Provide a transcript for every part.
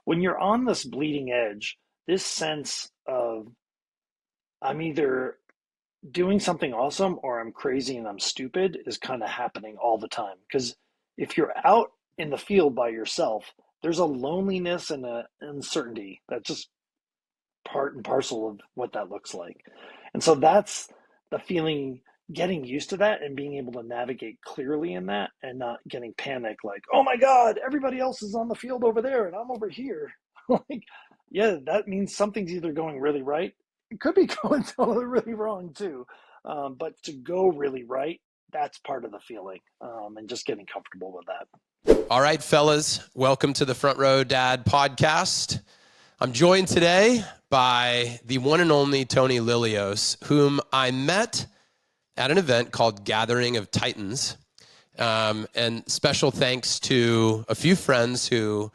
when you're on this bleeding edge, this sense of I'm either doing something awesome or I'm crazy and I'm stupid is kind of happening all the time. Because if you're out in the field by yourself, there's a loneliness and an uncertainty that's just part and parcel of what that looks like. And so that's the feeling, getting used to that and being able to navigate clearly in that and not getting panicked like, oh my God, everybody else is on the field over there and I'm over here. Like, yeah, that means something's either going really right. It could be going totally really wrong too. But to go really right, that's part of the feeling, and just getting comfortable with that. All right, fellas, welcome to the Front Row Dad podcast. I'm joined today by the one and only Tony Lillios, whom I met at an event called Gathering of Titans. And special thanks to a few friends who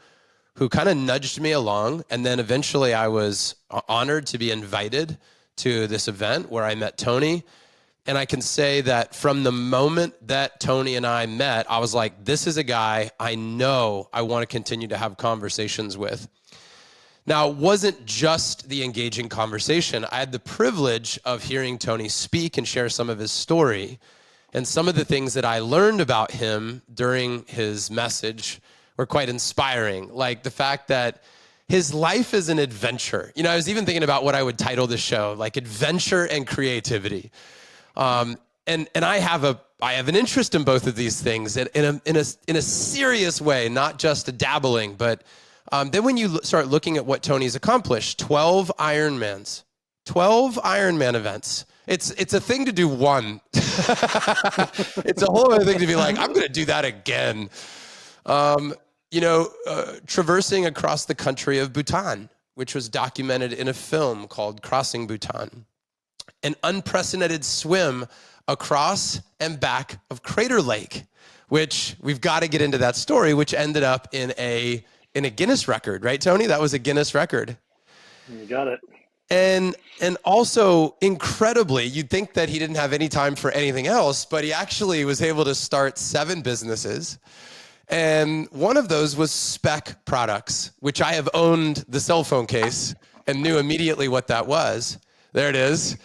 kind of nudged me along. And then eventually I was honored to be invited to this event where I met Tony. And I can say that from the moment that Tony and I met, I was like, this is a guy I know I want to continue to have conversations with. Now, it wasn't just the engaging conversation. I had the privilege of hearing Tony speak and share some of his story. And some of the things that I learned about him during his message were quite inspiring. Like the fact that his life is an adventure. You know, I was even thinking about what I would title the show, like Adventure and Creativity. And I have an interest in both of these things in a serious way, not just a dabbling, but then when you start looking at what Tony's accomplished, 12 Ironmans, 12 Ironman events. It's a thing to do one. It's a whole other thing to be like, I'm going to do that again. Traversing across the country of Bhutan, which was documented in a film called Crossing Bhutan. An unprecedented swim across and back of Crater Lake, which we've got to get into that story, which ended up in a Guinness record, right, Tony? That was a Guinness record. You got it. And also, incredibly, you'd think that he didn't have any time for anything else, but he actually was able to start 7 businesses. And one of those was Spec Products, which I have owned the cell phone case and knew immediately what that was. There it is.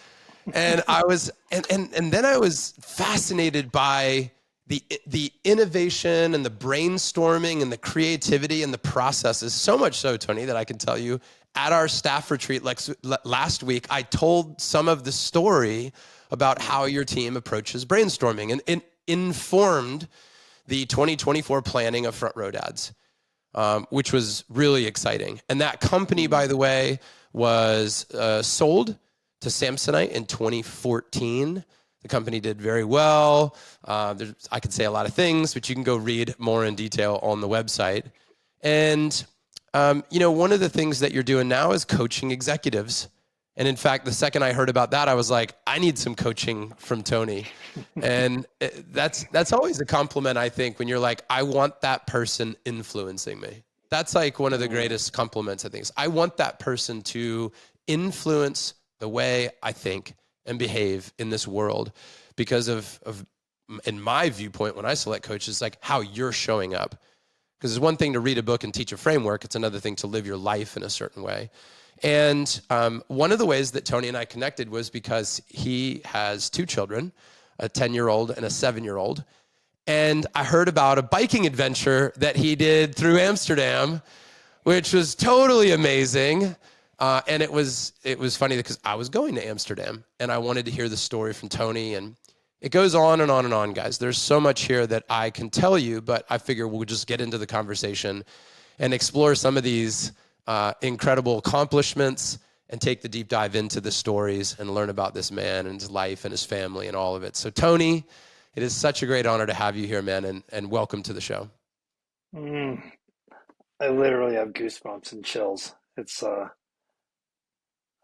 And I was, and then I was fascinated by the innovation and the brainstorming and the creativity and the processes. So much so, Tony, that I can tell you at our staff retreat last week, I told some of the story about how your team approaches brainstorming and informed the 2024 planning of Front Row Dads, which was really exciting. And that company, by the way, was sold to Samsonite in 2014. The company did very well. I could say a lot of things, but you can go read more in detail on the website. And, one of the things that you're doing now is coaching executives. And in fact, the second I heard about that, I was like, I need some coaching from Tony. And that's always a compliment, I think, when you're like, I want that person influencing me. That's like one of the greatest compliments, I think. I want that person to influence the way I think and behave in this world because of in my viewpoint, when I select coaches, like how you're showing up. Because it's one thing to read a book and teach a framework. It's another thing to live your life in a certain way. And one of the ways that Tony and I connected was because he has 2 children, a 10-year-old and a 7-year-old. And I heard about a biking adventure that he did through Amsterdam, which was totally amazing. And it was funny because I was going to Amsterdam and I wanted to hear the story from Tony, and it goes on and on and on, guys. There's so much here that I can tell you, but I figure we'll just get into the conversation and explore some of these incredible accomplishments and take the deep dive into the stories and learn about this man and his life and his family and all of it. So Tony, it is such a great honor to have you here, man, and welcome to the show. I literally have goosebumps and chills. It's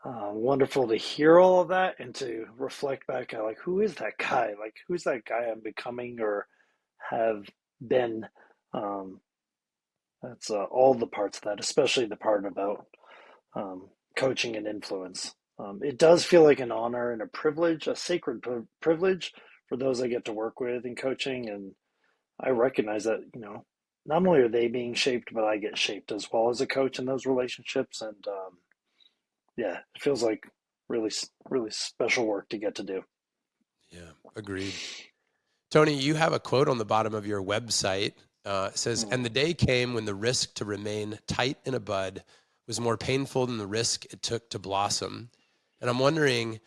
wonderful to hear all of that and to reflect back at like, who is that guy? Like, who's that guy I'm becoming or have been? That's all the parts of that, especially the part about coaching and influence. It does feel like an honor and a privilege, a sacred privilege for those I get to work with in coaching. And I recognize that, not only are they being shaped, but I get shaped as well as a coach in those relationships. And yeah, it feels like really, really special work to get to do. Yeah, agreed. Tony, you have a quote on the bottom of your website. It says, Mm. and the day came when the risk to remain tight in a bud was more painful than the risk it took to blossom. And I'm wondering,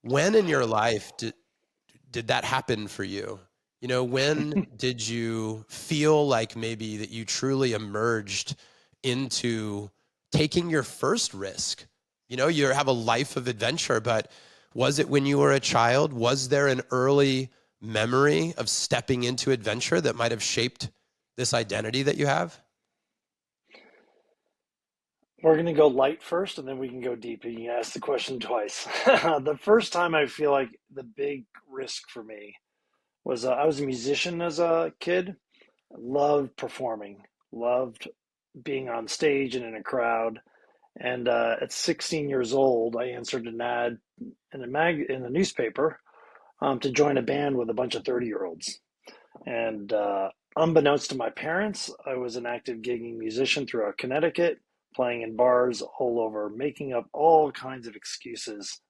when in your life did that happen for you? You know, when did you feel like maybe that you truly emerged into taking your first risk? You know, you have a life of adventure, but was it when you were a child? Was there an early memory of stepping into adventure that might have shaped this identity that you have? We're going to go light first and then we can go deep. You can ask the question twice. The first time I feel like the big risk for me was I was a musician as a kid. Loved performing, loved being on stage and in a crowd. And at 16 years old, I answered an ad in a newspaper to join a band with a bunch of 30-year-olds. And unbeknownst to my parents, I was an active gigging musician throughout Connecticut, playing in bars all over, making up all kinds of excuses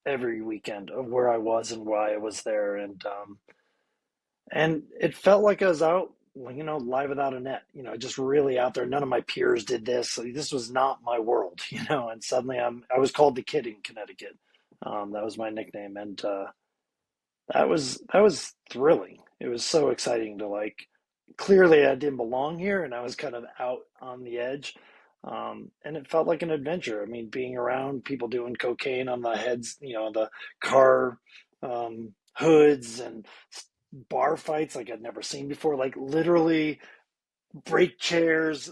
every weekend of where I was and why I was there. And it felt like I was out, live without a net, just really out there. None of my peers did this. So this was not my world, and suddenly I was called the kid in Connecticut. That was my nickname. And that was thrilling. It was so exciting to like clearly I didn't belong here and I was kind of out on the edge. And it felt like an adventure. I mean, being around people doing cocaine on the heads, the car hoods and bar fights like I'd never seen before, like literally break chairs,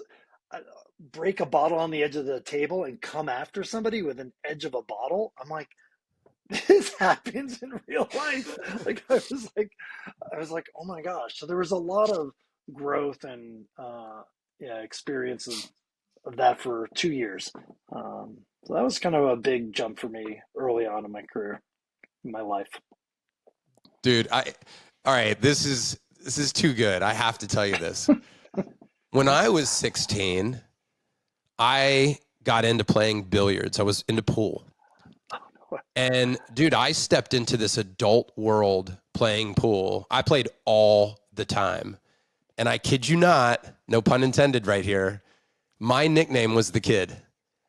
uh, break a bottle on the edge of the table and come after somebody with an edge of a bottle. I'm like, this happens in real life. Like I was like, oh my gosh. So there was a lot of growth and yeah, experience of that for 2 years. So that was kind of a big jump for me early on in my career, in my life. Dude, all right, this is too good. I have to tell you this. When I was 16, I got into playing billiards. I was into pool. And dude, I stepped into this adult world playing pool. I played all the time. And I kid you not, no pun intended right here, my nickname was the kid. I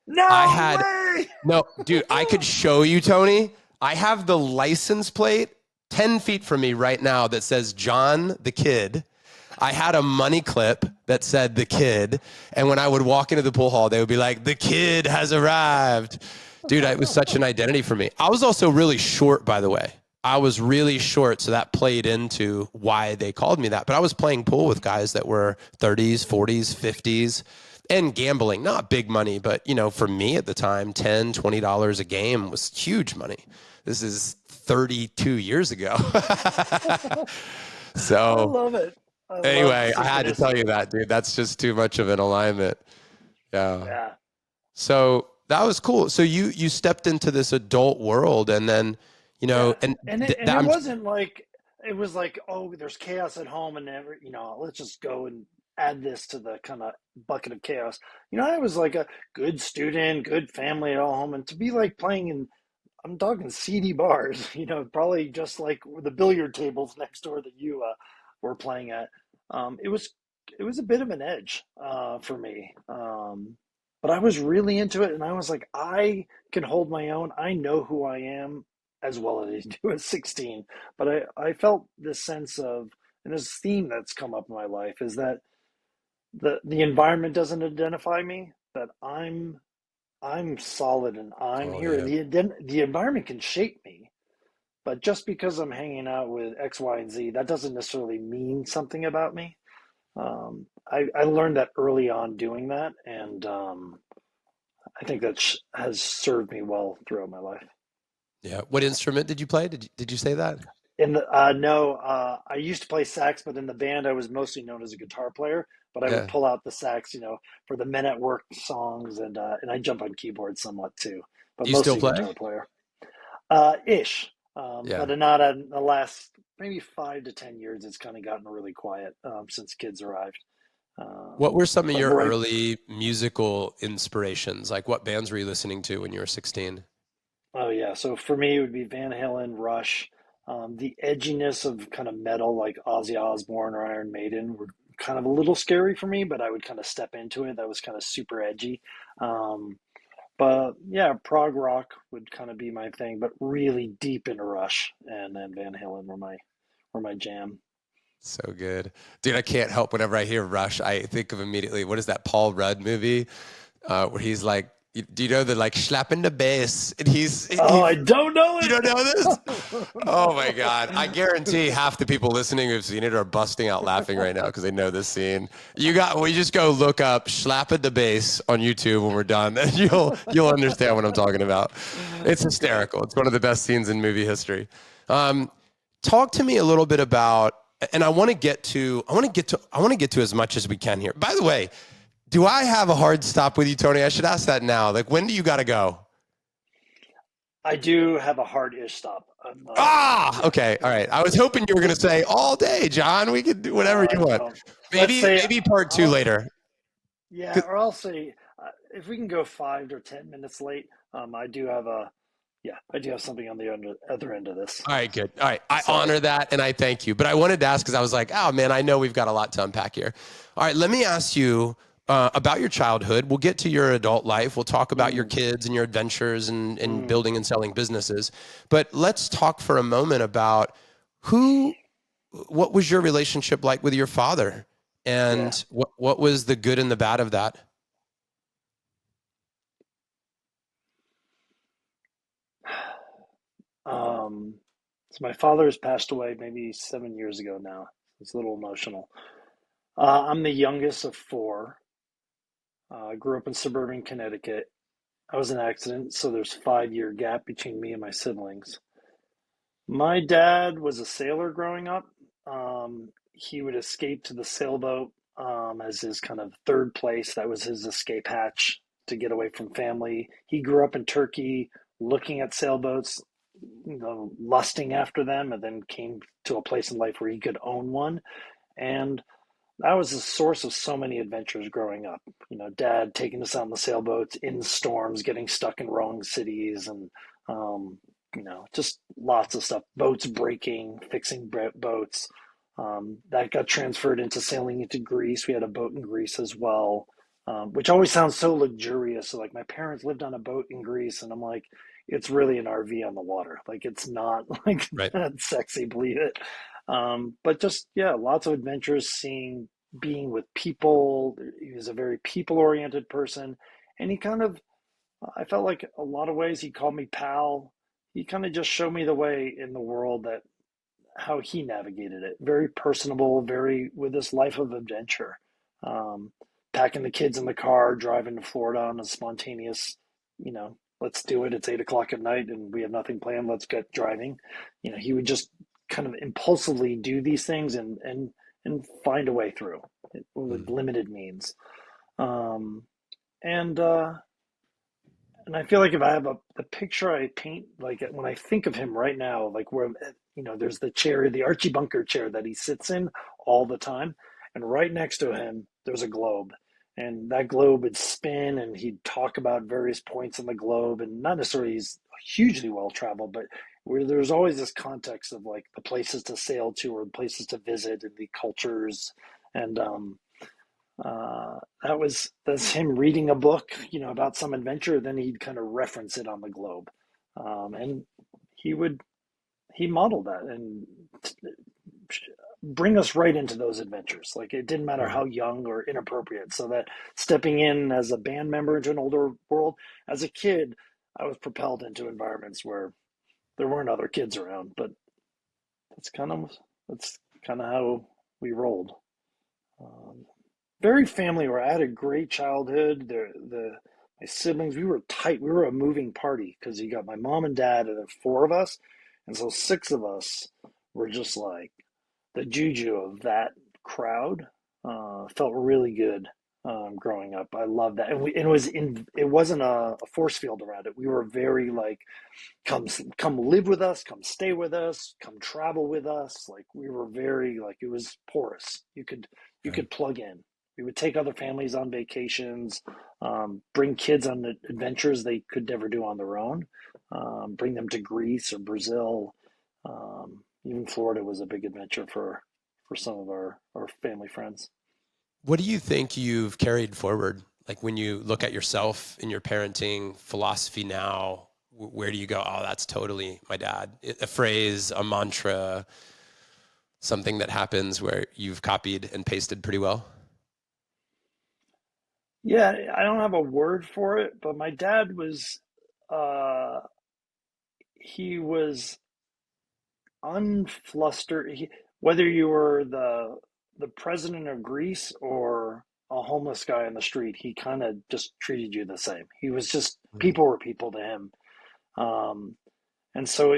No had, way! no, dude, I could show you, Tony. I have the license plate 10 feet from me right now that says John the Kid. I had a money clip that said the kid. And when I would walk into the pool hall, they would be like, the kid has arrived. Dude, it was such an identity for me. I was also really short, by the way. I was really short, so that played into why they called me that. But I was playing pool with guys that were 30s, 40s, 50s, and gambling. Not big money, but for me at the time, $10, $20 a game was huge money. This is 32 years ago. I So love it. I love anyway, I had to tell you synchronicity. that, dude. That's just too much of an alignment. Yeah. Yeah. So that was cool. So you stepped into this adult world, and then Yeah, and and it I'm wasn't like it was like, oh, there's chaos at home and let's just go and add this to the kind of bucket of chaos. I was like a good student, good family at all home, and to be like playing in, I'm talking seedy bars, probably just like the billiard tables next door that you were playing at. It was a bit of an edge for me, but I was really into it, and I was like, I can hold my own. I know who I am as well as I do at 16. But I felt this sense of, and this theme that's come up in my life is that the environment doesn't identify me, that I'm solid and I'm oh here. yeah. The environment can shape me, but just because I'm hanging out with X, Y, and Z, that doesn't necessarily mean something about me. I learned that early on doing that, and I think that has served me well throughout my life. Yeah. What instrument did you play? Did you say that? In the no, I used to play sax, but in the band I was mostly known as a guitar player. But I would Yeah. pull out the sax, for the Men at Work songs, and I jump on keyboard somewhat too, but Do you still mostly play? guitar player. Ish. Yeah. But not in the last maybe 5 to 10 years. It's kind of gotten really quiet since kids arrived. What were some of But your right, early musical inspirations? Like what bands were you listening to when you were 16? oh yeah. So for me, it would be Van Halen, Rush. The edginess of kind of metal like Ozzy Osbourne or Iron Maiden were kind of a little scary for me, but I would kind of step into it. That was kind of super edgy. Um, but yeah, prog rock would kind of be my thing, but really deep into Rush and then Van Halen were my jam. So good. Dude, I can't help whenever I hear Rush, I think of immediately, what is that Paul Rudd movie? Where he's like, do you know the like slapping the bass? And Oh, I don't know you don't know this? Oh my God. I it. guarantee half the people listening who've seen it are busting out laughing right now because they know this scene. We just go look up slapping the bass on YouTube when we're done and you'll understand what I'm talking about. It's Great. hysterical. It's one of the best scenes in movie history. Um, Talk to me a little bit about, and I want to get to as much as we can here. By the way, do I have a hard stop with you, Tony? I should ask that now. Like, when do you got to go? I do have a hard-ish stop. Ah, Yeah, okay, all right. I was hoping you were going to say all day, John. We could do no, whatever I you want. don't. Let's say, Maybe part two I'll, later. yeah, or I'll say, if we can go 5 or 10 minutes late, I do have something on the other end of this. All right, good. All right, I So, honor that and I thank you. But I wanted to ask because I was like, oh man, I know we've got a lot to unpack here. All right, let me ask you about your childhood. We'll get to your adult life. We'll talk about your mm, kids and your adventures and mm, building and selling businesses. But let's talk for a moment about who, what was your relationship like with your father, yeah. and what was the good and the bad of that? Um, so my father has passed away maybe 7 years ago now. It's a little emotional. I'm the youngest of four. I grew up in suburban Connecticut. I was in an accident, so there's 5 year gap between me and my siblings. My dad was a sailor growing up. He would escape to the sailboat as his kind of third place. That was his escape hatch to get away from family. He grew up in Turkey, looking at sailboats, lusting after them, and then came to a place in life where he could own one. And that was the source of so many adventures growing up. Dad taking us out on the sailboats in storms, getting stuck in wrong cities, and just lots of stuff. Boats breaking, fixing boats. That got transferred into sailing into Greece. We had a boat in Greece as well, which always sounds so luxurious. So, like, my parents lived on a boat in Greece, and I'm like, it's really an RV on the water. Like, it's not like Right. that sexy, believe it. But just, yeah, lots of adventures, being with people. He was a very people oriented person. And I felt like a lot of ways he called me pal. He kind of just showed me the way in the world, that how he navigated it. Very personable, very with this life of adventure. Um, Packing the kids in the car, driving to Florida on a spontaneous, let's do it. It's 8 o'clock at night and we have nothing planned. Let's get driving. He would just kind of impulsively do these things and find a way through with Mm. limited means. Um, and and I feel like if I have the picture I paint, like when I think of him right now, like where, there's the chair, the Archie Bunker chair that he sits in all the time. And right next to him, there's a globe. And that globe would spin and he'd talk about various points in the globe. And not necessarily he's hugely well traveled, but where there's always this context of like the places to sail to or the places to visit and the cultures. And that's him reading a book, about some adventure. Then he'd kind of reference it on the globe, and he would he modeled that and bring us right into those adventures. Like, it didn't matter Right. how young or inappropriate. So that stepping in as a band member into an older world, as a kid, I was propelled into environments where there weren't other kids around. But that's kind of that's kind of how we rolled. Um, Very family where I had a great childhood. The my siblings, we were tight. We were a moving party because you got my mom and dad and then four of us, and so six of us were just like the juju of that crowd. Felt really good growing up. I loved that, and it wasn't a force field around it. We were very like, come come live with us, come stay with us, come travel with us. Like, we were very like, it was porous. You could Right. plug in. We would take other families on vacations, bring kids on adventures they could never do on their own, bring them to Greece or Brazil. Even Florida was a big adventure for some of our family friends. What do you think you've carried forward? Like when you look at yourself in your parenting philosophy now, where do you go, oh, that's totally my dad? A phrase, a mantra, something that happens where you've copied and pasted pretty well? Yeah, I don't have a word for it, but my dad was uh, he was unflustered. Whether you were the president of Greece or a homeless guy on the street, he kind of just treated you the same. He was just Mhm. people were people to him, um, and so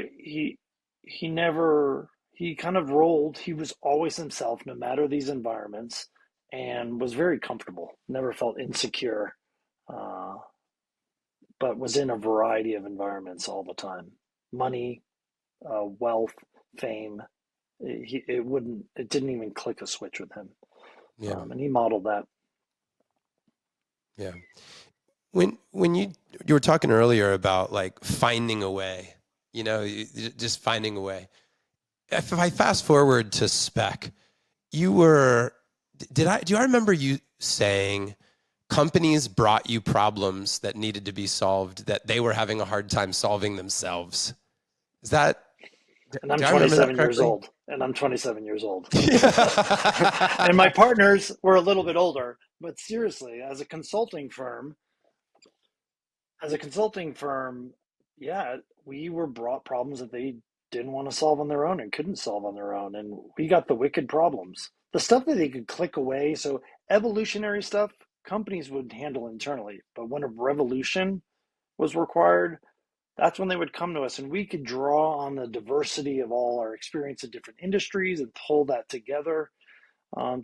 he never he kind of rolled. He was always himself, no matter these environments, and was very comfortable. Never felt insecure, uh, but was in a variety of environments all the time. Money, wealth, fame, it didn't even click a switch with him, Yeah, and he modeled that. yeah. When you were talking earlier about like finding a way, just finding a way. If I fast forward to spec, you were do I remember you saying companies brought you problems that needed to be solved that they were having a hard time solving themselves? Is that And I'm do I remember that 27 years correctly? old, and I'm 27 years old, and my partners were a little bit older. But seriously, as a consulting firm, yeah, we were brought problems that they didn't want to solve on their own and couldn't solve on their own, and we got the wicked problems, the stuff that they could click away. So evolutionary stuff, companies would handle internally, but when a revolution was required, that's when they would come to us, and we could draw on the diversity of all our experience in different industries and pull that together,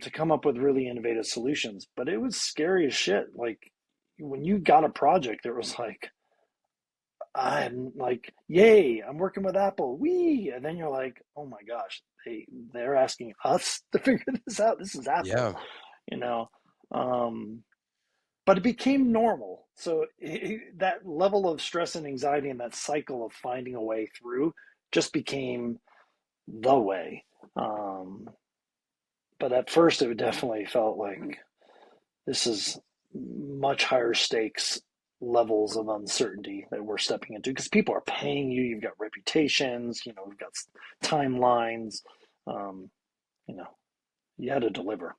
to come up with really innovative solutions. But it was scary as shit. Like when you got a project, it was like, I'm like, yay, I'm working with Apple, wee, and then you're like, oh my gosh, they're asking us to figure this out. This is Apple, Yeah. you know. Um, but it became normal. So that level of stress and anxiety and that cycle of finding a way through just became the way. Um, but at first, it definitely felt like this is much higher stakes levels of uncertainty that we're stepping into because people are paying you. You've got reputations. We've got timelines. Um, you know, you had to deliver.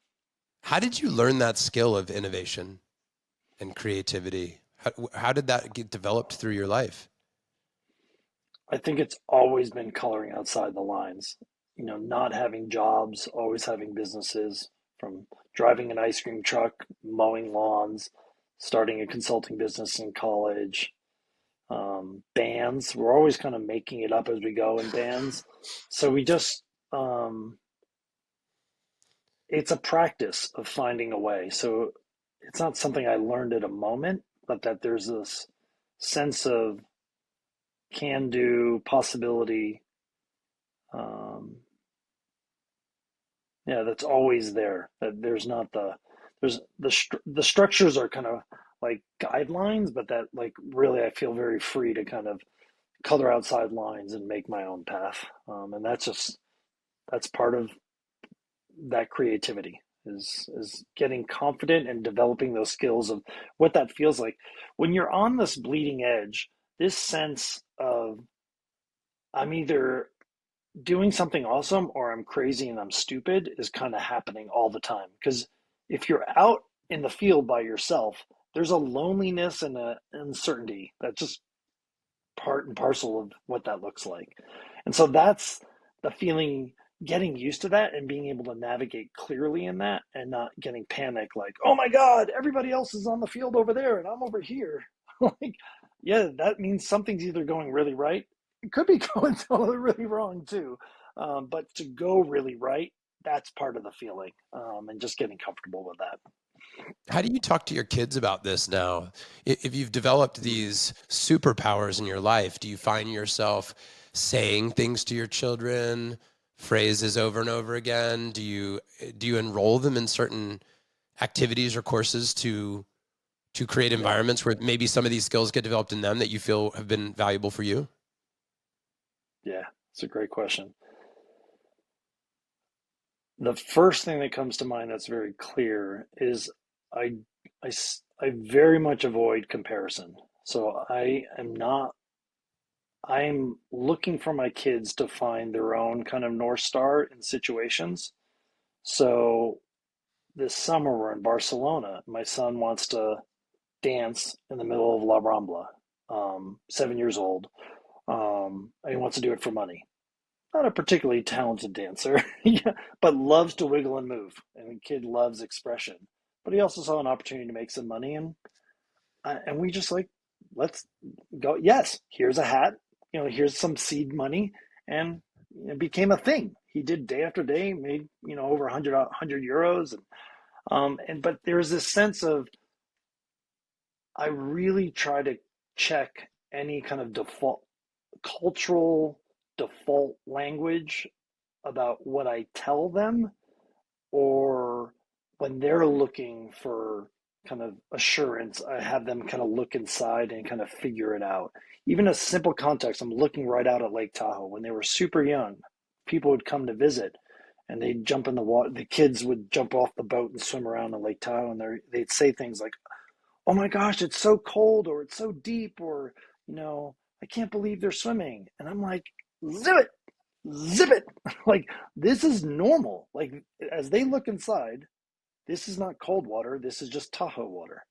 How did you learn that skill of innovation and creativity? How did that get developed through your life? I think it's always been coloring outside the lines. Not having jobs, always having businesses, from driving an ice cream truck, mowing lawns, starting a consulting business in college, bands. We're always kind of making it up as we go in bands. So we just, it's a practice of finding a way. So it's not something I learned at a moment, but that there's this sense of can do, possibility, um, yeah, that's always there. That there's not there's the structures are kind of like guidelines, but that like really I feel very free to kind of color outside lines and make my own path. And that's part of that creativity is getting confident and developing those skills of what that feels like when you're on this bleeding edge. This sense of I'm either doing something awesome or I'm crazy and I'm stupid is kind of happening all the time. Because if you're out in the field by yourself, there's a loneliness and an uncertainty that's just part and parcel of what that looks like. And so that's the feeling, getting used to that and being able to navigate clearly in that and not getting panicked like, oh my God, everybody else is on the field over there and I'm over here. Like, yeah, that means something's either going really right. It could be going totally really wrong too. But to go really right, that's part of the feeling, and just getting comfortable with that. How do you talk to your kids about this now? If you've developed these superpowers in your life, do you find yourself saying things to your children, phrases over and over again? Do you enroll them in certain activities or courses to create Yeah, environments where maybe some of these skills get developed in them that you feel have been valuable for you? yeah, it's a great question. The first thing that comes to mind that's very clear is I, I very much avoid comparison. So I'm looking for my kids to find their own kind of North Star in situations. So this summer we're in Barcelona. My son wants to dance in the middle of La Rambla, 7 years old. And he wants to do it for money. Not a particularly talented dancer, yeah, but loves to wiggle and move. And the kid loves expression. But he also saw an opportunity to make some money, and we just like, let's go. Yes, here's a hat. Here's some seed money, and it became a thing. He did day after day, made over 100 euros, and but there's this sense of I really try to check any kind of default cultural default language about what I tell them, or when they're looking for kind of assurance, I have them kind of look inside and kind of figure it out. Even a simple context, I'm looking right out at Lake Tahoe. When they were super young, people would come to visit and they'd jump in the water. The kids would jump off the boat and swim around in Lake Tahoe, and they'd say things like, "Oh my gosh, it's so cold," or "It's so deep," or, "I can't believe they're swimming." And I'm like, zip it, zip it. Like, this is normal. Like, as they look inside, this is not cold water. This is just Tahoe water.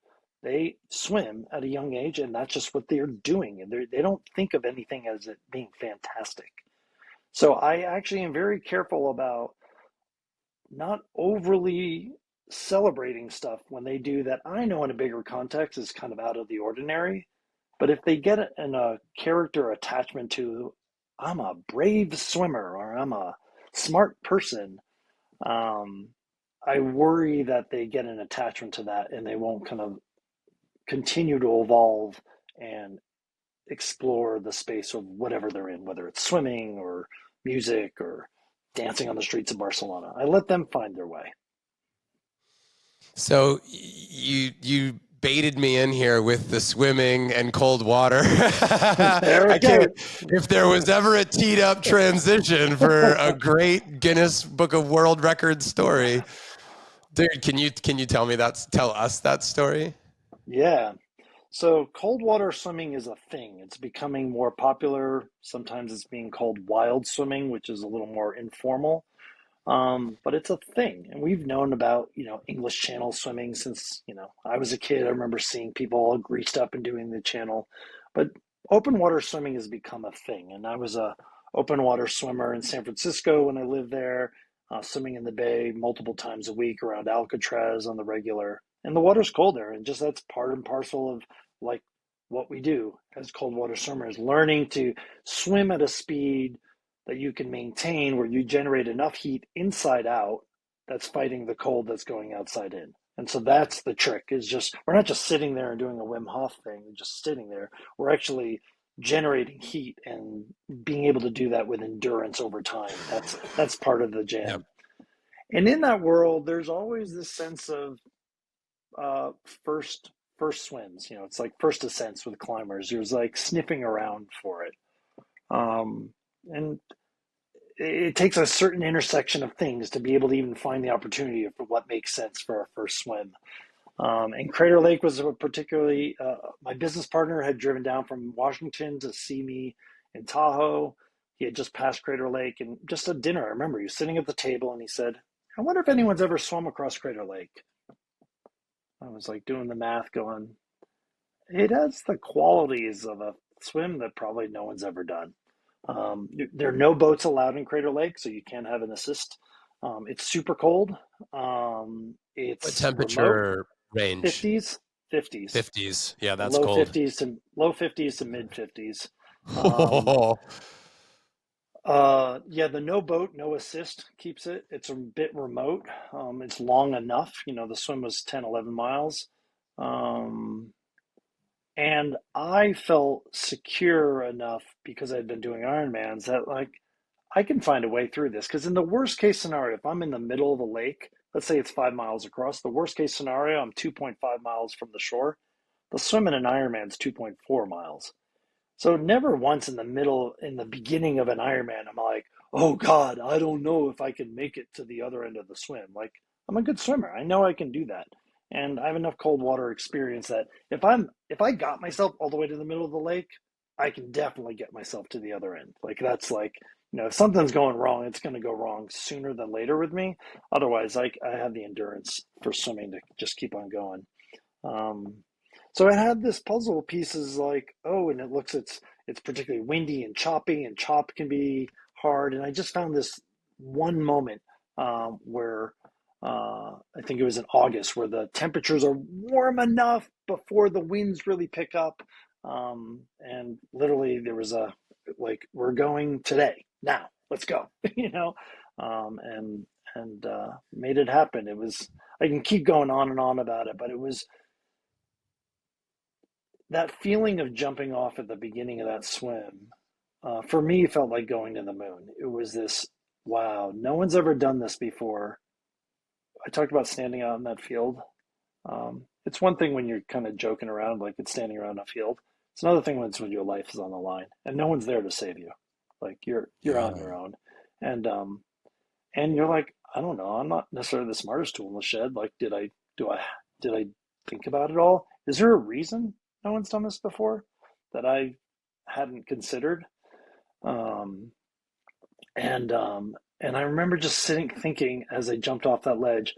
They swim at a young age, and that's just what they're doing. And they don't think of anything as it being fantastic. So I actually am very careful about not overly celebrating stuff when they do that I know in a bigger context is kind of out of the ordinary. But if they get in a character attachment to, I'm a brave swimmer or I'm a smart person, um, I worry that they get an attachment to that and they won't kind of continue to evolve and explore the space of whatever they're in, whether it's swimming or music or dancing on the streets of Barcelona. I let them find their way. So you baited me in here with the swimming and cold water. There I it can't. goes. If there was ever a teed up transition for a great Guinness Book of World Records story, dude, can you tell us that story? Yeah. So cold water swimming is a thing. It's becoming more popular. Sometimes it's being called wild swimming, which is a little more informal. But it's a thing, and we've known about English Channel swimming since I was a kid. I remember seeing people all greased up and doing the channel, but open water swimming has become a thing. And I was a open water swimmer in San Francisco when I lived there, swimming in the bay multiple times a week around Alcatraz on the regular. And the water's cold there, and just that's part and parcel of like what we do as cold water swimmers, learning to swim at a speed that you can maintain where you generate enough heat inside out that's fighting the cold that's going outside in. And so that's the trick is just we're not just sitting there and doing a Wim Hof thing, just sitting there. We're actually generating heat and being able to do that with endurance over time. That's part of the Yeah. jam. And in that world, there's always this sense of uh, first first swims. It's like first ascents with climbers. There's like sniffing around for it. And it takes a certain intersection of things to be able to even find the opportunity for what makes sense for our first swim. And Crater Lake was a particularly, my business partner had driven down from Washington to see me in Tahoe. He had just passed Crater Lake and just at dinner. I remember he was sitting at the table and he said, "I wonder if anyone's ever swum across Crater Lake." I was like doing the math going, it has the qualities of a swim that probably no one's ever done. There are no boats allowed in Crater Lake, so you can't have an assist. It's super cold. What It's remote, temperature range? 50s, 50s, 50s. Yeah, that's low cold. 50s to low 50s to mid 50s. Um, yeah, the no boat, no assist keeps it. It's a bit remote. It's long enough. The swim was 10, 11 miles. Um, And I felt secure enough because I'd been doing Ironmans that like I can find a way through this. Because in the worst case scenario, if I'm in the middle of a lake, let's say it's 5 miles across. The worst case scenario, I'm 2.5 miles from the shore. The swim in an Ironman's 2.4 miles. So never once in the beginning of an Ironman, I'm like, oh God, I don't know if I can make it to the other end of the swim. Like, I'm a good swimmer. I know I can do that. And I have enough cold water experience that if I got myself all the way to the middle of the lake, I can definitely get myself to the other end. Like that's like, if something's going wrong, it's going to go wrong sooner than later with me. Otherwise, I have the endurance for swimming to just keep on going. Um, so it had this puzzle pieces like, oh, and it's particularly windy and choppy, and chop can be hard. And I just found this one moment where I think it was in August, where the temperatures are warm enough before the winds really pick up. And literally there was a like, we're going today, now, let's go, you know, and made it happen. It was, I can keep going on and on about it, but it was that feeling of jumping off at the beginning of that swim. For me, it felt like going to the moon. It was this, wow, no one's ever done this before. I talked about standing out in that field. It's one thing when you're kind of joking around, like it's standing around a field. It's another thing when it's when your life is on the line and no one's there to save you. Like you're on Yeah. your own, and and you're like, I don't know, I'm not necessarily the smartest tool in the shed. Like, do I did I think about it all? Is there a reason no one's done this before that I hadn't considered? Um, and I remember just sitting thinking as I jumped off that ledge,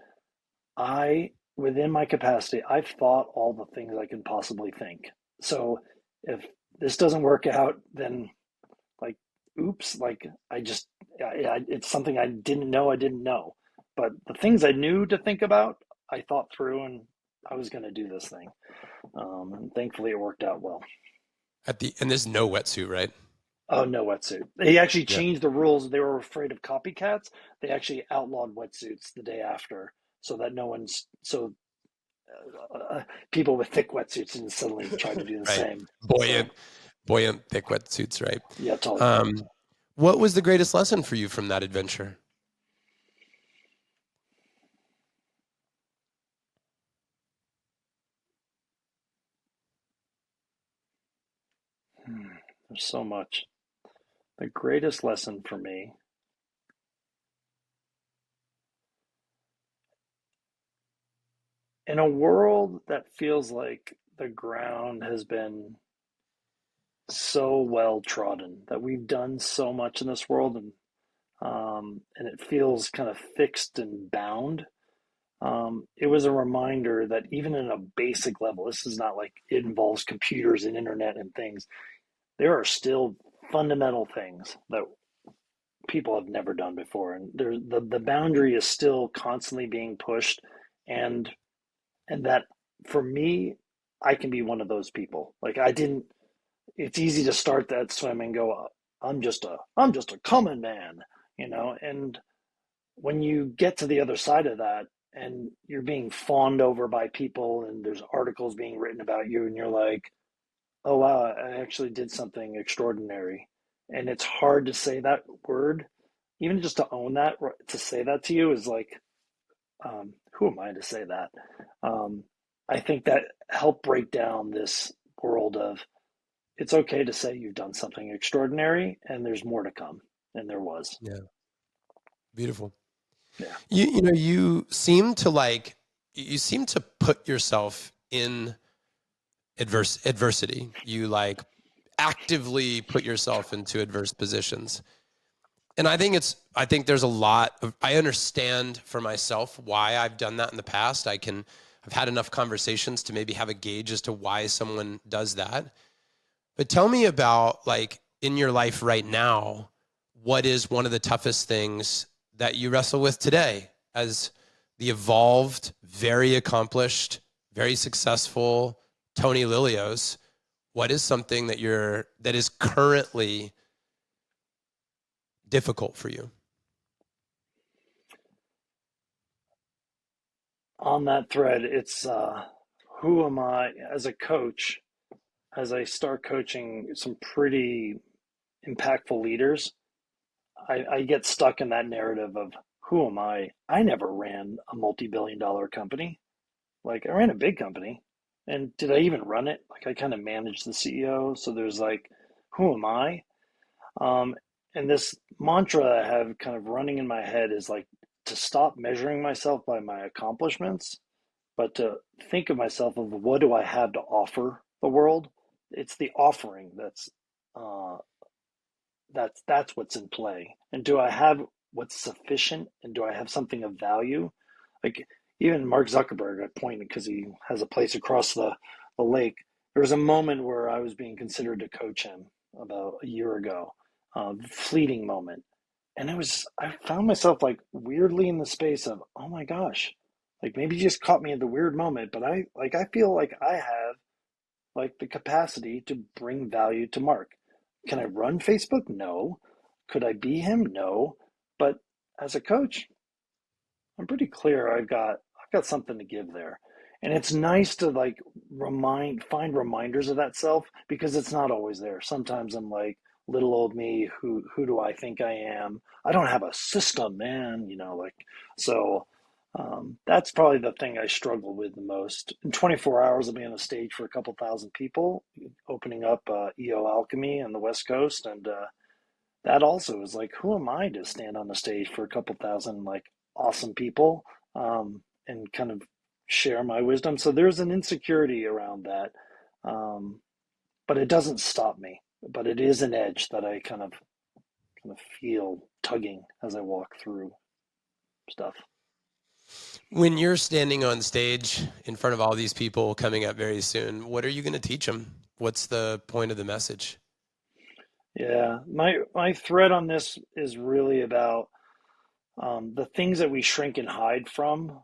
within my capacity, I've thought all the things I can possibly think. So if this doesn't work out, then like, oops, like it's something I didn't know. But the things I knew to think about, I thought through, and I was going to do this thing. And thankfully it worked out well. And there's no wetsuit, right? Oh, no wetsuit. They actually Yeah. changed the rules. They were afraid of copycats. They actually outlawed wetsuits the day after, so that no one's so people with thick wetsuits didn't suddenly try to do the Right. same. Buoyant, So buoyant, thick wetsuits, right? yeah, totally. Um, what was the greatest lesson for you from that adventure? There's so much. The greatest lesson for me, in a world that feels like the ground has been so well trodden, that we've done so much in this world, and it feels kind of fixed and bound. It was a reminder that even in a basic level, this is not like it involves computers and internet and things. There are still fundamental things that people have never done before, and the boundary is still constantly being pushed, and that for me, I can be one of those people. Like I didn't. It's easy to start that swim and go, I'm just a common man, and when you get to the other side of that and you're being fawned over by people and there's articles being written about you and you're like, oh wow, I actually did something extraordinary. And it's hard to say that word, even just to own that, to say that to you is like, who am I to say that? Um, I think that helped break down this world of it's okay to say you've done something extraordinary and there's more to come. And there was. Yeah. Beautiful. Yeah. You seem to put yourself in adversity. You like actively put yourself into adverse positions. And I think there's a lot of, I understand for myself why I've done that in the past. I've had enough conversations to maybe have a gauge as to why someone does that. But tell me about, like, in your life right now, what is one of the toughest things that you wrestle with today as the evolved, very accomplished, very successful Tony Lillios? What is something that is currently difficult for you? On that thread, it's who am I as a coach, as I start coaching some pretty impactful leaders, I get stuck in that narrative of who am I? I never ran a multi-billion dollar company. Like I ran a big company. And did I even run it? Like I kind of managed the CEO. So there's like, who am I? Um, and this mantra I have kind of running in my head is like to stop measuring myself by my accomplishments, but to think of myself of what do I have to offer the world. It's the offering uh, that's what's in play. And do I have what's sufficient? And do I have something of value? Like even Mark Zuckerberg, I pointed because he has a place across the lake. There was a moment where I was being considered to coach him about a year ago, fleeting moment. And I found myself like weirdly in the space of, oh my gosh, like maybe you just caught me at the weird moment, but I feel like I have like the capacity to bring value to Mark. Can I run Facebook? No. Could I be him? No. But as a coach, I'm pretty clear I've got something to give there. And it's nice to like find reminders of that self because it's not always there. Sometimes I'm like little old me, who do I think I am? I don't have a system, man, like so that's probably the thing I struggle with the most. In 24 hours, I'll be on a stage for a couple thousand people, opening up EO Alchemy on the West Coast, and that also is like, who am I to stand on the stage for a couple thousand like awesome people and kind of share my wisdom? So there's an insecurity around that, um, but it doesn't stop me. But it is an edge that I kind of feel tugging as I walk through stuff. When you're standing on stage in front of all these people coming up very soon, what are you going to teach them? What's the point of the message? Yeah, my thread on this is really about the things that we shrink and hide from,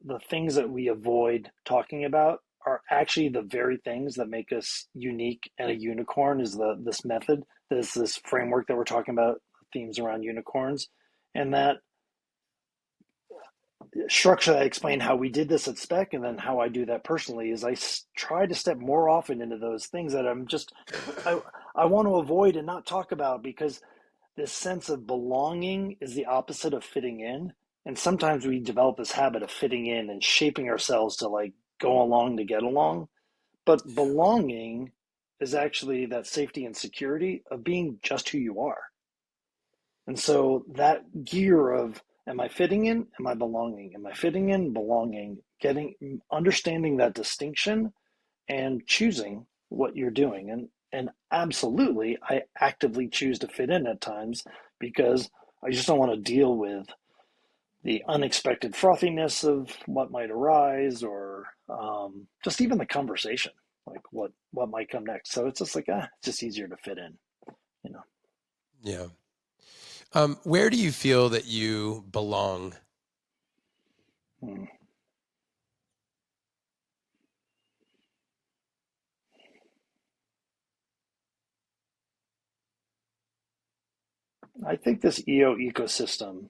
the things that we avoid talking about are actually the very things that make us unique and a unicorn is this method, this framework that we're talking about, themes around unicorns. And that structure I explained how we did this at Spec and then how I do that personally is try to step more often into those things that I, I want to avoid and not talk about because this sense of belonging is the opposite of fitting in. And sometimes we develop this habit of fitting in and shaping ourselves to like go along to get along. But belonging is actually that safety and security of being just who you are. And so that gear of am I fitting in? Am I belonging? Am I fitting in? Belonging? Understanding that distinction and choosing what you're doing. And absolutely, I actively choose to fit in at times because I just don't want to deal with the unexpected frothiness of what might arise or just even the conversation, like what might come next. So it's just like it's just easier to fit in, you know. Yeah. Where do you feel that you belong? Hmm. I think this EO ecosystem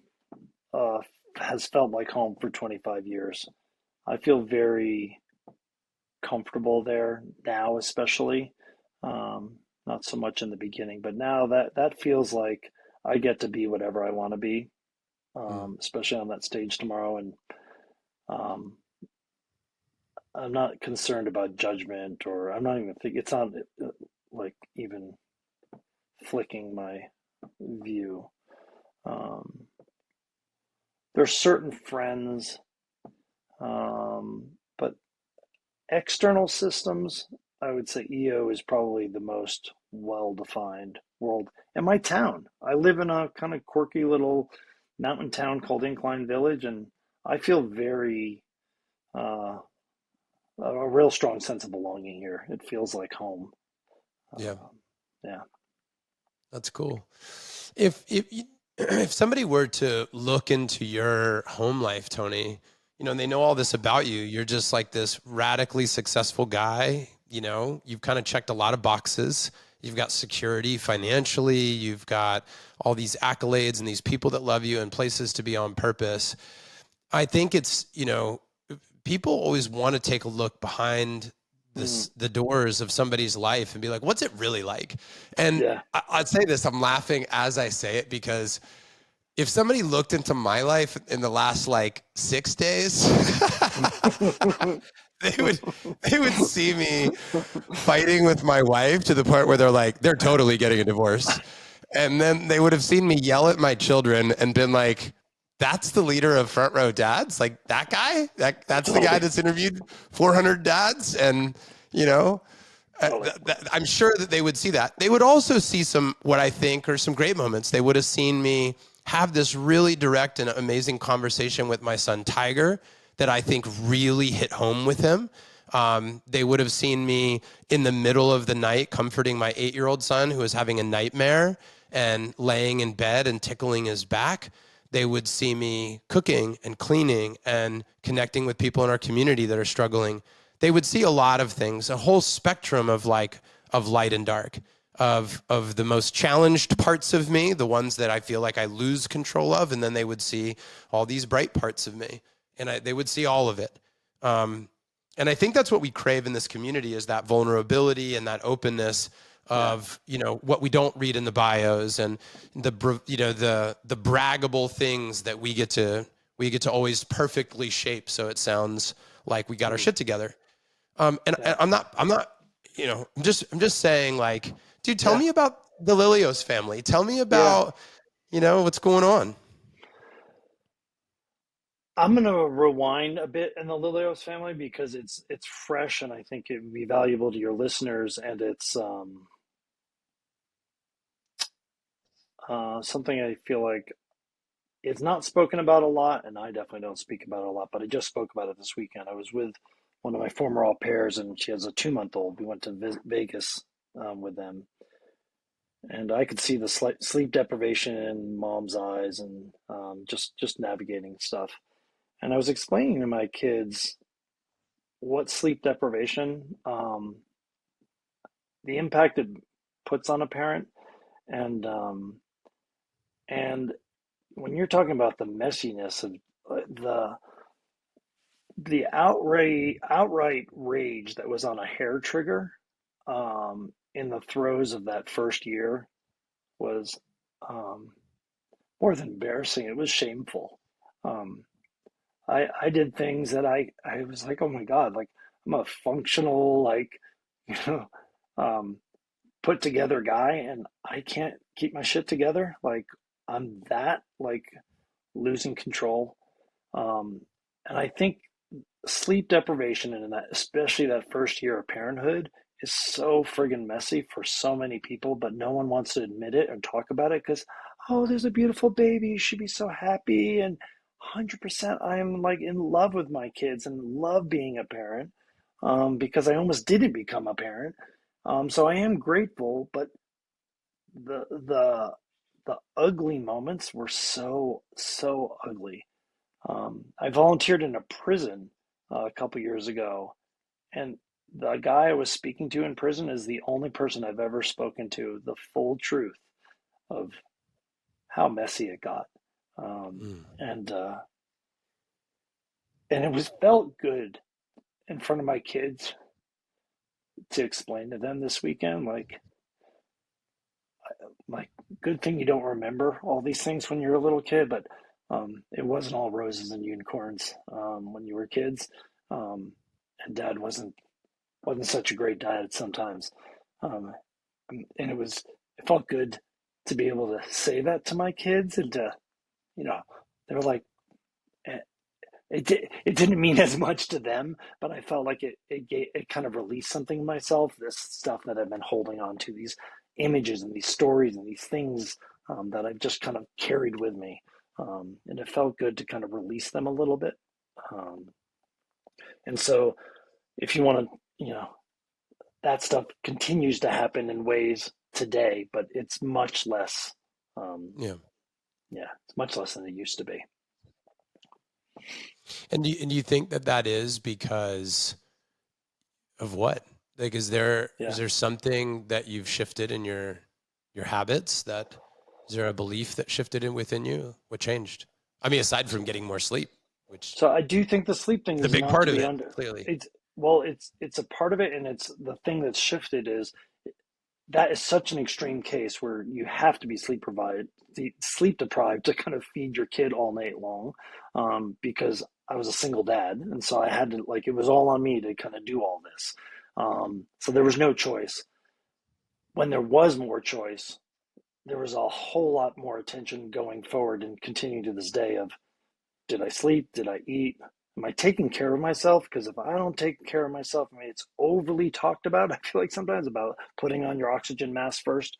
uh, has felt like home for 25 years. I feel very comfortable there now, especially. Not so much in the beginning, but now that feels like I get to be whatever I want to be, Mm, especially on that stage tomorrow. And um, I'm not concerned about judgment, or I'm not even thinking. It's not like even flicking my view. Um, there's certain friends, but external systems, I would say EO is probably the most well defined world. And my town, I live in a kind of quirky little mountain town called Incline Village, and I feel very, uh, a real strong sense of belonging here. It feels like home. yeah, Yeah. that's cool. If somebody were to look into your home life, Tony, and they know all this about you, you're just like this radically successful guy. You've kind of checked a lot of boxes. You've got security financially. You've got all these accolades and these people that love you and places to be on purpose. I think people always want to take a look behind Mm, the doors of somebody's life and be like, what's it really like? And yeah. I'd say this, I'm laughing as I say it because if somebody looked into my life in the last like 6 days, they would they would see me fighting with my wife to the point where they're totally getting a divorce. And then they would have seen me yell at my children and been like, that's the leader of Front Row Dads? Like that guy? That's the guy Totally, that's interviewed 400 dads? And, you know, totally. I'm sure that they would see that. They would also see some, what I think are some great moments. They would have seen me have this really direct and amazing conversation with my son, Tiger, that I think really hit home with him. They would have seen me in the middle of the night comforting my 8-year-old son who was having a nightmare and laying in bed and tickling his back. They would see me cooking and cleaning and connecting with people in our community that are struggling. They would see a lot of things, a whole spectrum of light and dark, of the most challenged parts of me, the ones that I feel like I lose control of, and then they would see all these bright parts of me, and they would see all of it. And I think that's what we crave in this community, is that vulnerability and that openness Yeah. of, what we don't read in the bios, and the braggable things that we get to always perfectly shape so it sounds like we got our Mm, shit together. And yeah. I'm not, I'm just saying, like, dude, tell Yeah. me about the Lillios family. Tell me Yeah. about, what's going on. I'm gonna rewind a bit in the Lilios family because it's fresh and I think it would be valuable to your listeners, and it's something I feel like it's not spoken about a lot, and I definitely don't speak about it a lot. But I just spoke about it this weekend. I was with one of my former au pairs, and she has a 2-month-old. We went to Vegas with them, and I could see the sleep deprivation in mom's eyes, and just navigating stuff. And I was explaining to my kids what sleep deprivation, the impact it puts on a parent, and and when you're talking about the messiness of the outright rage that was on a hair trigger in the throes of that first year was um, more than embarrassing. It was shameful. Um, I did things that I was like, oh my God, like I'm a functional, like, you know, um, put together guy, and I can't keep my shit together. Like I'm that, like, losing control. Um, and I think sleep deprivation and that, especially that first year of parenthood, is so friggin' messy for so many people, but no one wants to admit it and talk about it because, oh, there's a beautiful baby. You should be so happy. And 100% I am like in love with my kids and love being a parent, because I almost didn't become a parent. So I am grateful, but the the the ugly moments were so ugly. I volunteered in a prison a couple years ago, and the guy I was speaking to in prison is the only person I've ever spoken to the full truth of how messy it got. Um, Mm. and uh, and it was felt good in front of my kids to explain to them this weekend, like good thing you don't remember all these things when you're a little kid, but it wasn't all roses and unicorns when you were kids, um, and dad wasn't such a great dad sometimes, um, and it felt good to be able to say that to my kids, and to, you know they were like, eh, it didn't mean as much to them, but I felt like it kind of released something in myself. This stuff that I've been holding on to, these images and these stories and these things that I've just kind of carried with me, and it felt good to kind of release them a little bit. Um, and so, if you want to, that stuff continues to happen in ways today, but it's much less. Um, Yeah. yeah, it's much less than it used to be. And do you think that that is because of what? Like, is Yeah. there something that you've shifted in your habits? That is there a belief that shifted in within you? What changed? I mean, aside from getting more sleep, which So I do think the sleep thing is a is big not part to of be it, under. clearly. It's Well, it's a part of it, and it's the thing that's shifted is that is such an extreme case where you have to be sleep deprived to kind of feed your kid all night long, because I was a single dad, and so I had to, like, it was all on me to kind of do all this. So there was no choice. When there was more choice, there was a whole lot more attention going forward and continuing to this day of, did I sleep? Did I eat? Am I taking care of myself? Because if I don't take care of myself, I mean, it's overly talked about. I feel like sometimes about putting on your oxygen mask first,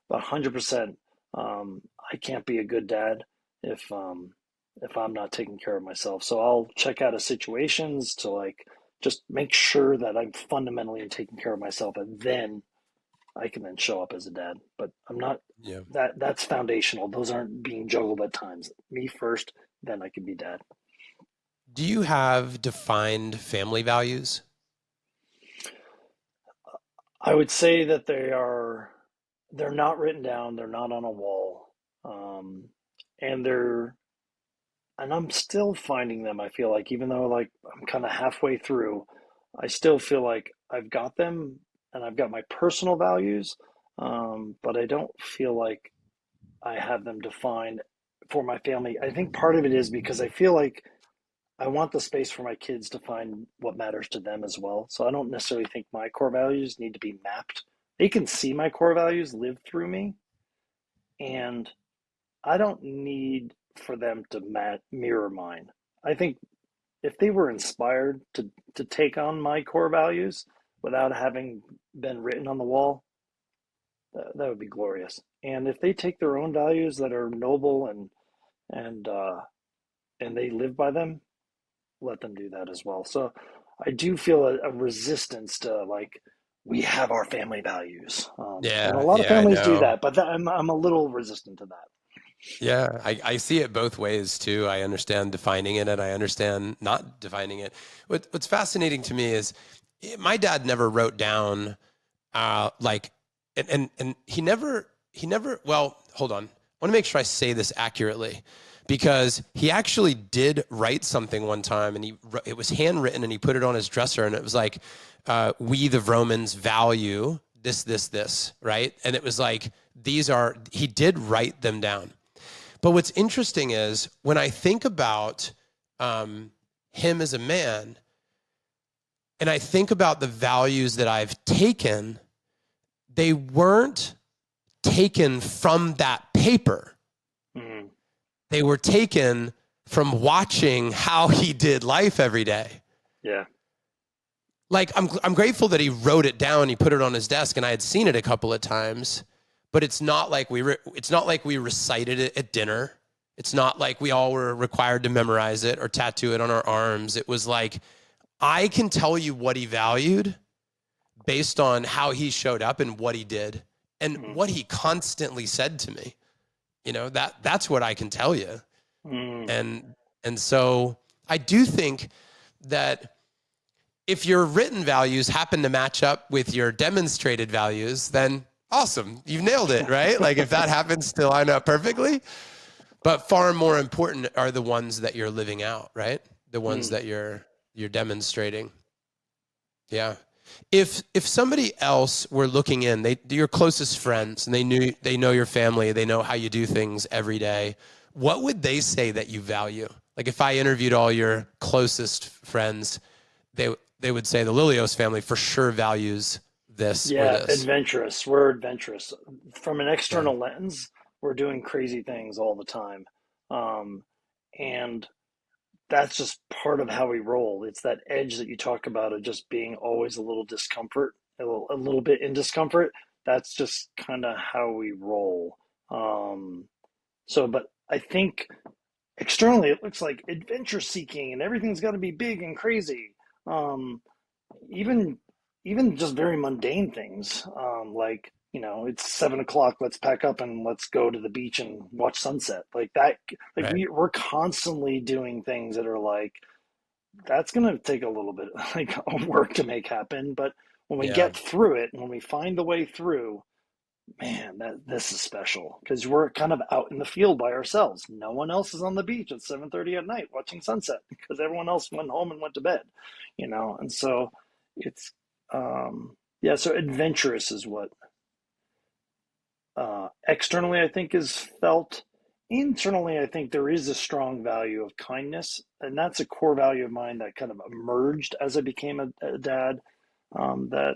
but 100%, I can't be a good dad if I'm not taking care of myself. So I'll check out of situations to, like, just make sure that I'm fundamentally taking care of myself, and then I can then show up as a dad. But I'm not. Yeah. That's foundational. Those aren't being juggled at times. Me first, then I can be dad. Do you have defined family values? I would say that they're not written down, they're not on a wall. Um, and I'm still finding them. I feel like, even though, like, I'm kind of halfway through, I still feel like I've got them, and I've got my personal values, but I don't feel like I have them defined for my family. I think part of it is because I feel like I want the space for my kids to find what matters to them as well. So I don't necessarily think my core values need to be mapped. They can see my core values live through me, and I don't need for them to mirror mine. I think if they were inspired to take on my core values without having been written on the wall, that would be glorious. And if they take their own values that are noble and and they live by them, let them do that as well. So I do feel a resistance to, like, we have our family values, and a Yeah, lot of yeah, I families do know. that, but I'm a little resistant to that. Yeah, I see it both ways too. I understand defining it and I understand not defining it. What's fascinating to me is my dad never wrote down like and he never well, hold on. I want to make sure I say this accurately because he actually did write something one time and it was handwritten and he put it on his dresser and it was like we the Romans value this, right? And it was like he did write them down. But what's interesting is when I think about him as a man, and I think about the values that I've taken, they weren't taken from that paper. Mm, They were taken from watching how he did life every day. yeah. Like I'm grateful that he wrote it down, he put it on his desk, and I had seen it a couple of times. But it's not like we recited it at dinner. It's not like we all were required to memorize it or tattoo it on our arms. It was like I can tell you what he valued based on how he showed up and what he did and Mm, what he constantly said to me. That's what I can tell you. mm, And so I do think that if your written values happen to match up with your demonstrated values, then awesome. You've nailed it, right? Like if that happens to line up perfectly. But far more important are the ones that you're living out, right? The ones mm. that you're demonstrating. Yeah. If somebody else were looking in, they're your closest friends and they know your family, they know how you do things every day, what would they say that you value? Like if I interviewed all your closest friends, they would say the Lillios family for sure values this or Yeah, this. adventurous. We're adventurous. From an Yeah. external lens, we're doing crazy things all the time. Um, and that's just part of how we roll. It's that edge that you talk about of just being always a little discomfort, a little bit in discomfort. That's just kind of how we roll. But I think externally it looks like adventure seeking and everything's got to be big and crazy. Um, even even just very mundane things, like, it's 7 o'clock, let's pack up and let's go to the beach and watch sunset, like that. Like, Right. we're constantly doing things that are like, that's going to take a little bit like of work to make happen, but when we Yeah. get through it, when we find the way through, man, that this is special because we're kind of out in the field by ourselves. No one else is on the beach at 7:30 at night watching sunset because everyone else went home and went to bed, and so it's, yeah. So adventurous is what externally, I think, is felt. Internally, I think there is a strong value of kindness, and that's a core value of mine that kind of emerged as I became a dad. That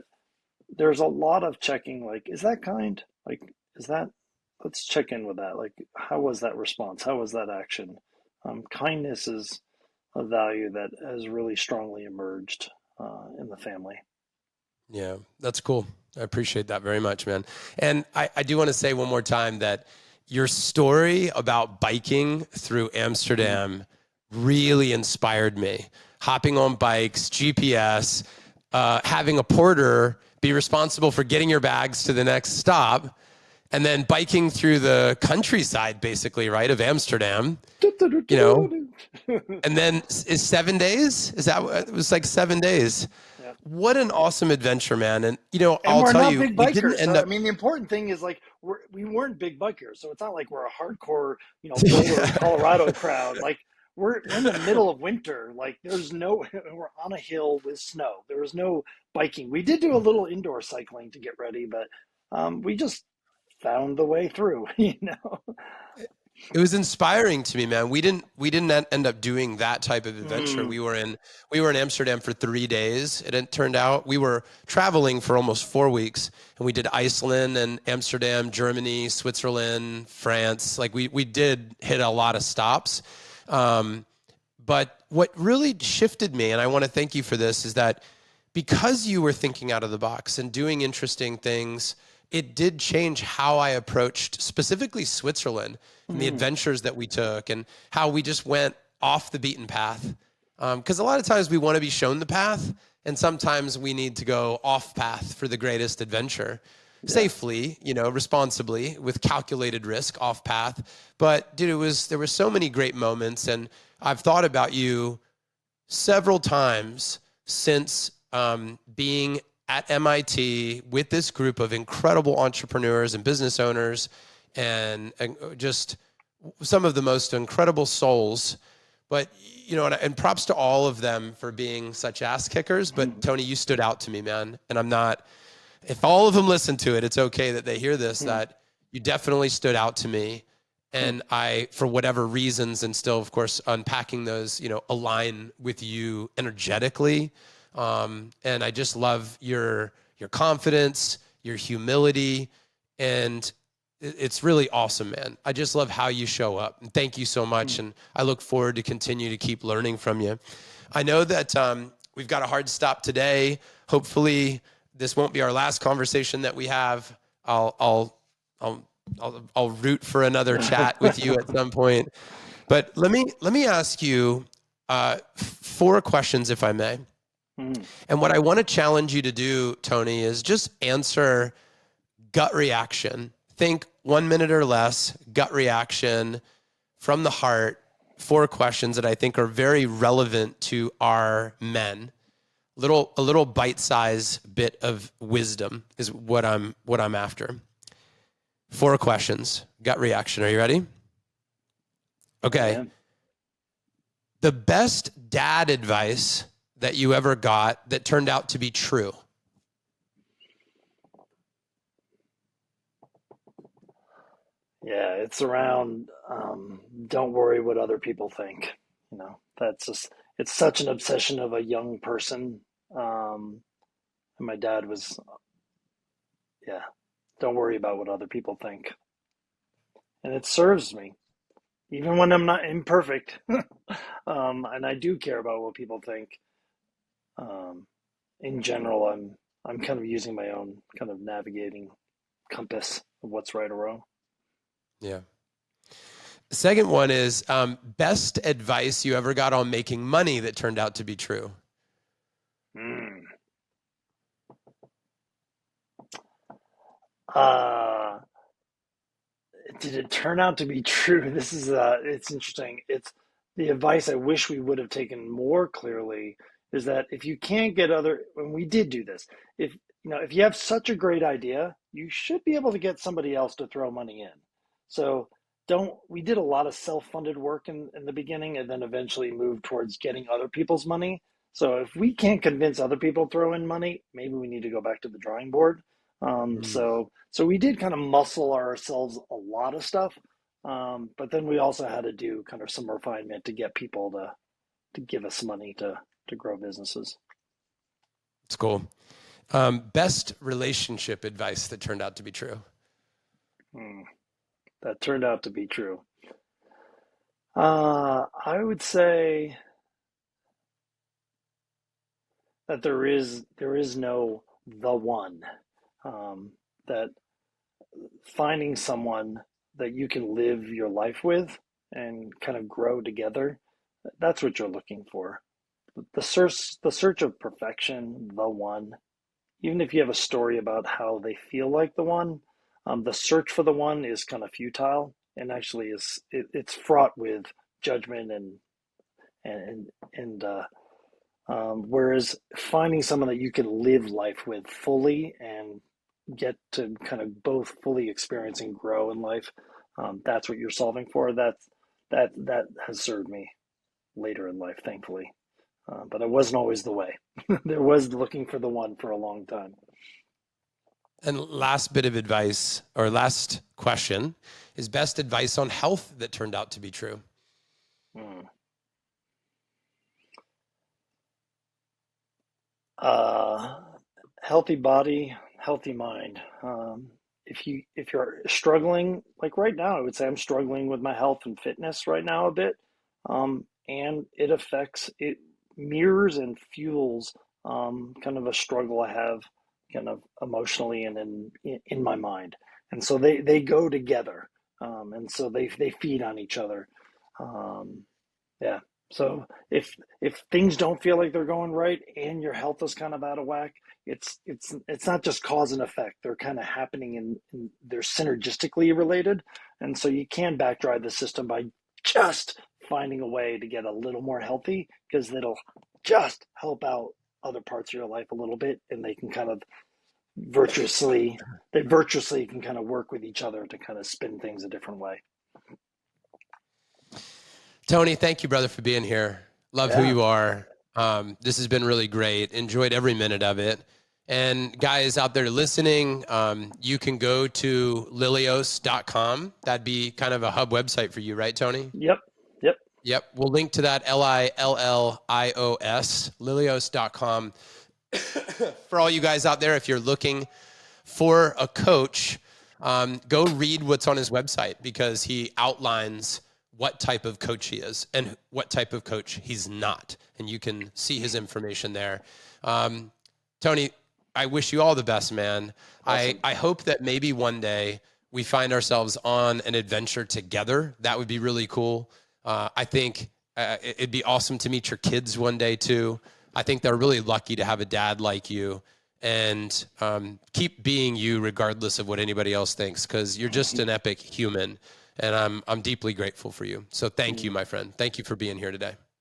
there's a lot of checking, like, is that kind? Like, is that, let's check in with that. Like, how was that response? How was that action? Kindness is a value that has really strongly emerged in the family. Yeah, that's cool. I appreciate that very much, man. And I do want to say one more time that your story about biking through Mm. Amsterdam really inspired me. Hopping on bikes, GPS, having a porter be responsible for getting your bags to the next stop, and then biking through the countryside, basically, right, of Amsterdam, you know, and then is 7 days? Is that it was like 7 days? Yeah. What an awesome adventure, man! And And I'll we're tell not you, big we didn't bikers. end So I up. mean, the important thing is like we weren't big bikers, so it's not like we're a hardcore, Boulder, Yeah. Colorado crowd. Like we're in the middle of winter. Like there's no we're on a hill with snow. There was no biking. We did do a little indoor cycling to get ready, but we just found the way through. It was inspiring to me, man. We didn't end up doing that type of adventure. Mm, We were in Amsterdam for 3 days. It turned out we were traveling for almost 4 weeks, and we did Iceland and Amsterdam, Germany, Switzerland, France. Like we did hit a lot of stops. Um, but what really shifted me, and I want to thank you for this, is that because you were thinking out of the box and doing interesting things, it did change how I approached specifically Switzerland and the mm, adventures that we took and how we just went off the beaten path. Because a lot of times we want to be shown the path, and sometimes we need to go off path for the greatest adventure. yeah. Safely, responsibly, with calculated risk, off path. But dude, there were so many great moments, and I've thought about you several times since being at MIT with this group of incredible entrepreneurs and business owners and just some of the most incredible souls. But, and props to all of them for being such ass kickers. But Tony, you stood out to me, man. And I'm not, if all of them listen to it, it's okay that they hear this, that you definitely stood out to me. And I, for whatever reasons, and still, of course, unpacking those, align with you energetically. And I just love your confidence, your humility, and it's really awesome, man. I just love how you show up. And thank you so much. And I look forward to continue to keep learning from you. I know that we've got a hard stop today. Hopefully, this won't be our last conversation that we have. I'll I'll root for another chat with you at some point. But let me ask you 4 questions, if I may. Mm. And what I want to challenge you to do, Tony, is just answer gut reaction. Think 1 minute or less, gut reaction from the heart. 4 questions that I think are very relevant to our men. A little bite-size bit of wisdom is what I'm after. 4 questions, gut reaction. Are you ready? I Okay. am. The best dad advice that you ever got that turned out to be true. Yeah, it's around don't worry what other people think. That's just, it's such an obsession of a young person. And my dad was, yeah, don't worry about what other people think. And it serves me, even when I'm not imperfect. And I do care about what people think. Um, in general, I'm kind of using my own kind of navigating compass of what's right or wrong. Yeah. The second one is best advice you ever got on making money that turned out to be true. Mm. Uh, did it turn out to be true? This is it's interesting. It's the advice I wish we would have taken more clearly is that if you can't get other, when we did do this, if if you have such a great idea, you should be able to get somebody else to throw money in. So don't, we did a lot of self-funded work in the beginning and then eventually moved towards getting other people's money. So if we can't convince other people to throw in money, maybe we need to go back to the drawing board. Mm. So we did kind of muscle ourselves a lot of stuff, but then we also had to do kind of some refinement to get people to give us money to grow businesses. It's cool. Best relationship advice that turned out to be true. Hmm, that turned out to be true. I would say that there is no the one. Um, that finding someone that you can live your life with and kind of grow together, that's what you're looking for. The search of perfection, the one. Even if you have a story about how they feel like the one, the search for the one is kind of futile and actually it's fraught with judgment and whereas finding someone that you can live life with fully and get to kind of both fully experience and grow in life, that's what you're solving for. That has served me later in life, thankfully. But it wasn't always the way. There was looking for the one for a long time. And last bit of advice, or last question, is best advice on health that turned out to be true. Mm. Uh, Healthy body, healthy mind. If you're struggling, like right now, I would say I'm struggling with my health and fitness right now a bit, and it mirrors and fuels kind of a struggle I have, kind of emotionally and in my mind, and so they go together, and so they feed on each other. Um, yeah. So if things don't feel like they're going right and your health is kind of out of whack, it's not just cause and effect. They're kind of happening and they're synergistically related. And so you can backdrive the system by just finding a way to get a little more healthy because it'll just help out other parts of your life a little bit and they can kind of virtuously they virtuously can kind of work with each other to kind of spin things a different way. Tony, thank you, brother, for being here. Love who Yeah. you are. This has been really great. Enjoyed every minute of it. And guys out there listening, you can go to lilios.com. That'd be kind of a hub website for you, right, Tony? Yep. Yep. Yep. We'll link to that, Lillios, lilios.com. For all you guys out there, if you're looking for a coach, go read what's on his website because he outlines what type of coach he is and what type of coach he's not. And you can see his information there. Tony, I wish you all the best, man. Awesome. I hope that maybe one day we find ourselves on an adventure together. That would be really cool. I think it'd be awesome to meet your kids one day too. I think they're really lucky to have a dad like you, and keep being you regardless of what anybody else thinks, because you're just an epic human, and I'm deeply grateful for you. So thank you, my friend. Thank you for being here today.